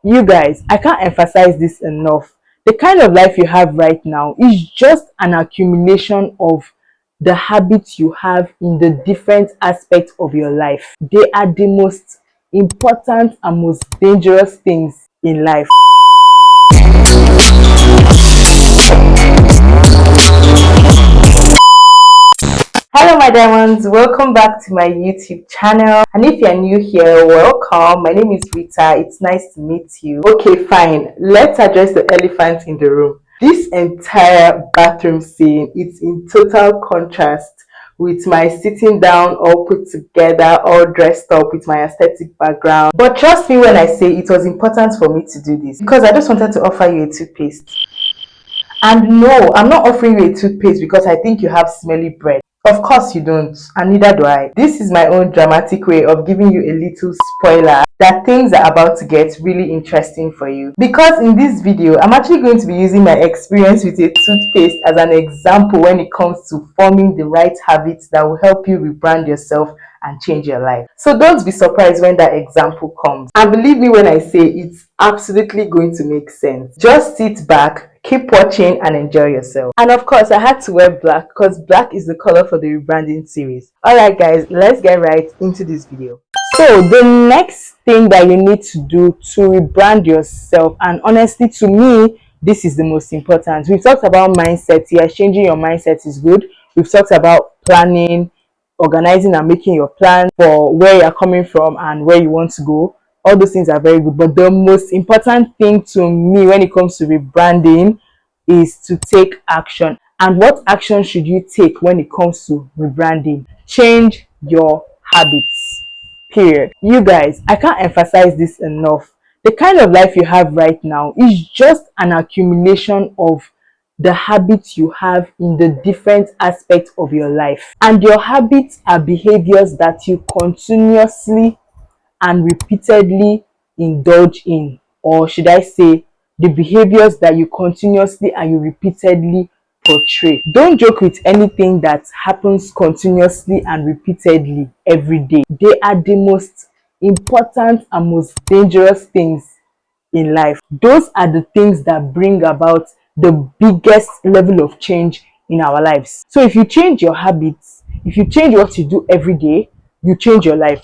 You guys, I can't emphasize this enough. The kind of life you have right now is just an accumulation of the habits you have in the different aspects of your life. They are the most important and most dangerous things in life. Hello my diamonds, welcome back to my YouTube channel, and if you're new here, welcome. My name is Rita. It's nice to meet you. Okay, fine, let's address the elephant in the room. This entire bathroom scene is in total contrast with my sitting down all put together, all dressed up with my aesthetic background. But trust me when I say it was important for me to do this, because I just wanted to offer you a toothpaste. And no, I'm not offering you a toothpaste because I think you have smelly breath. Of course you don't, and neither do I. This is my own dramatic way of giving you a little spoiler that things are about to get really interesting for you. Because in this video, I'm actually going to be using my experience with a toothpaste as an example when it comes to forming the right habits that will help you rebrand yourself and change your life. So don't be surprised when that example comes. And believe me when I say it's absolutely going to make sense. Just sit back, keep watching and enjoy yourself. And of course, I had to wear black because black is the color for the rebranding series. Alright guys, let's get right into this video. So the next thing that you need to do to rebrand yourself, and honestly to me, this is the most important. We've talked about mindset. Yes, changing your mindset is good. We've talked about planning, organizing and making your plan for where you're coming from and where you want to go. All those things are very good, but the most important thing to me when it comes to rebranding is to take action. And what action should you take when it comes to rebranding? Change your habits, period. You guys, I can't emphasize this enough. The kind of life you have right now is just an accumulation of the habits you have in the different aspects of your life. And your habits are behaviors that you continuously and repeatedly indulge in, or should I say the behaviors that you continuously and you repeatedly portray. Don't joke with anything that happens continuously and repeatedly every day. They are the most important and most dangerous things in life. Those are the things that bring about the biggest level of change in our lives. So if you change your habits, if you change what you do every day, you change your life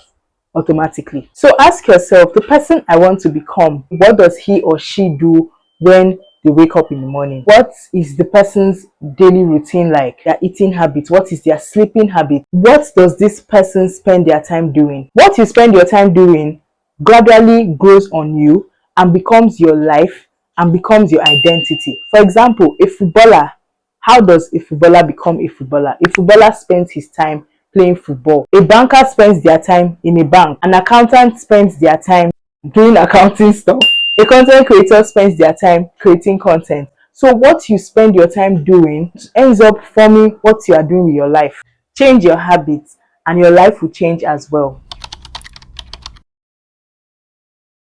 automatically. So ask yourself, the person I want to become, what does he or she do when they wake up in the morning? What is the person's daily routine like? Their eating habits? What is their sleeping habit? What does this person spend their time doing? What you spend your time doing gradually grows on you and becomes your life and becomes your identity. For example, a footballer, how does a footballer become a footballer? A footballer spends his time playing football. A banker spends their time in a bank. An accountant spends their time doing accounting stuff. A content creator spends their time creating content. So what you spend your time doing ends up forming what you are doing with your life. Change your habits and your life will change as well.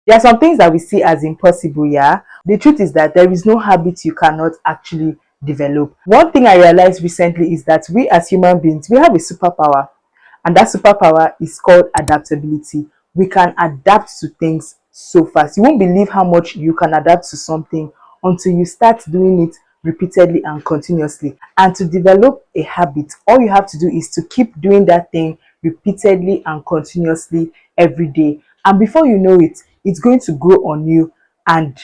There are some things that we see as impossible, yeah. The truth is that there is no habit you cannot actually develop. One thing I realized recently is that we as human beings, we have a superpower, and that superpower is called adaptability. We can adapt to things so fast. You won't believe how much you can adapt to something until you start doing it repeatedly and continuously. And to develop a habit, all you have to do is to keep doing that thing repeatedly and continuously every day. And before you know it, it's going to grow on you and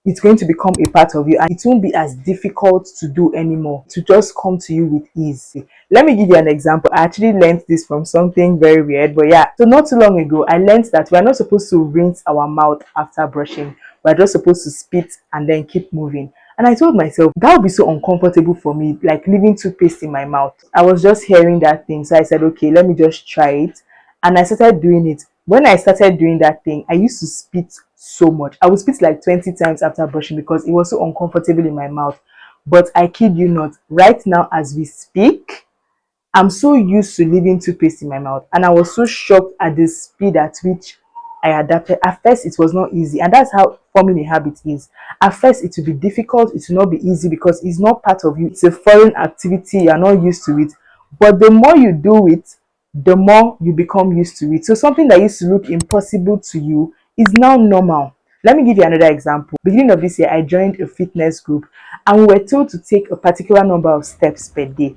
it's going to become a part of you, and it won't be as difficult to do anymore, to just come to you with ease. Let me give you an example. I actually learned this from something very weird, but yeah. So not too long ago, I learned that we're not supposed to rinse our mouth after brushing. We're just supposed to spit and then keep moving. And I told myself, that would be so uncomfortable for me, like leaving toothpaste in my mouth. I was just hearing that thing, so I said, okay, let me just try it. And I started doing it. When I started doing that thing, I used to spit so much. I would spit like 20 times after brushing because it was so uncomfortable in my mouth. But I kid you not, right now as we speak, I'm so used to leaving toothpaste in my mouth, and I was so shocked at the speed at which I adapted. At first, it was not easy, and that's how forming a habit is. At first, it will be difficult, it will not be easy because it's not part of you. It's a foreign activity, you're not used to it. But the more you do it, the more you become used to it. So something that used to look impossible to you is now normal. Let me give you another example. Beginning of this year, I joined a fitness group and we were told to take a particular number of steps per day.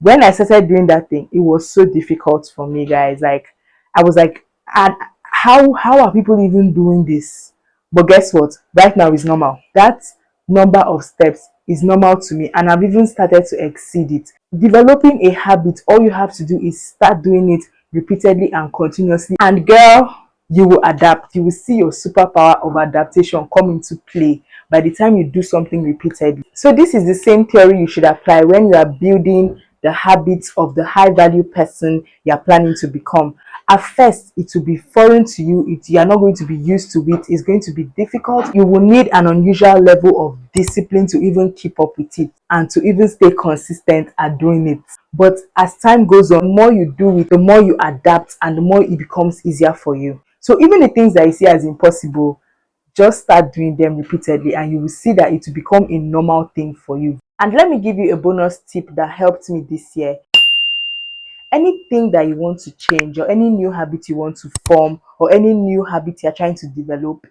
When I started doing that thing, it was so difficult for me, guys. Like, I was like, and how are people even doing this? But guess what? Right now is normal. That number of steps is normal to me, and I've even started to exceed it. Developing a habit, all you have to do is start doing it repeatedly and continuously. And girl, you will adapt. You will see your superpower of adaptation come into play by the time you do something repeatedly. So this is the same theory you should apply when you are building the habits of the high value person you are planning to become. At first, it will be foreign to you. You are not going to be used to it. It's going to be difficult. You will need an unusual level of discipline to even keep up with it and to even stay consistent at doing it. But as time goes on, the more you do it, the more you adapt and the more it becomes easier for you. So even the things that you see as impossible, just start doing them repeatedly and you will see that it will become a normal thing for you. And let me give you a bonus tip that helped me this year. Anything that you want to change or any new habit you want to form or any new habit you're trying to develop,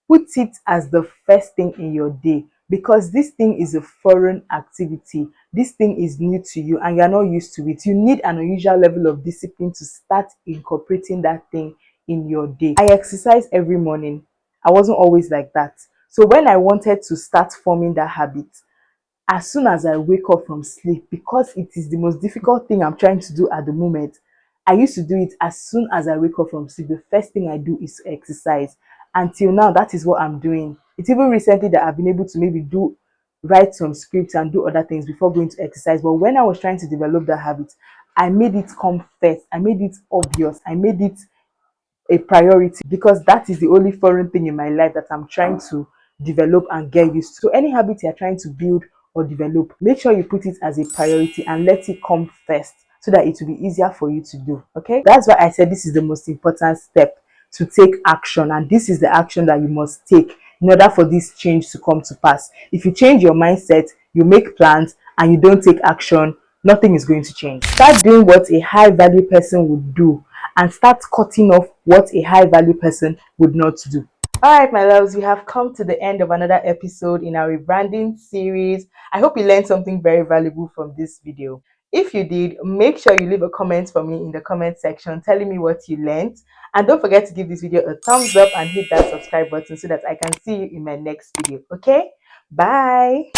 put it as the first thing in your day, because this thing is a foreign activity. This thing is new to you and you're not used to it. You need an unusual level of discipline to start incorporating that thing in your day. I exercise every morning. I wasn't always like that. So when I wanted to start forming that habit, as soon as I wake up from sleep, because it is the most difficult thing I'm trying to do at the moment, I used to do it as soon as I wake up from sleep. The first thing I do is to exercise. Until now, that is what I'm doing. It's even recently that I've been able to maybe write some scripts and do other things before going to exercise. But when I was trying to develop that habit, I made it come first. I made it obvious. I made it a priority because that is the only foreign thing in my life that I'm trying to develop and get used to. So any habit you're trying to build or develop, make sure you put it as a priority and let it come first so that it will be easier for you to do. Okay, that's why I said this is the most important step, to take action, and this is the action that you must take in order for this change to come to pass. If you change your mindset, you make plans and you don't take action, nothing is going to change. Start doing what a high value person would do and start cutting off what a high value person would not do. All right, my loves, we have come to the end of another episode in our rebranding series. I hope you learned something very valuable from this video. If you did, make sure you leave a comment for me in the comment section telling me what you learned. And don't forget to give this video a thumbs up and hit that subscribe button so that I can see you in my next video. Okay? Bye.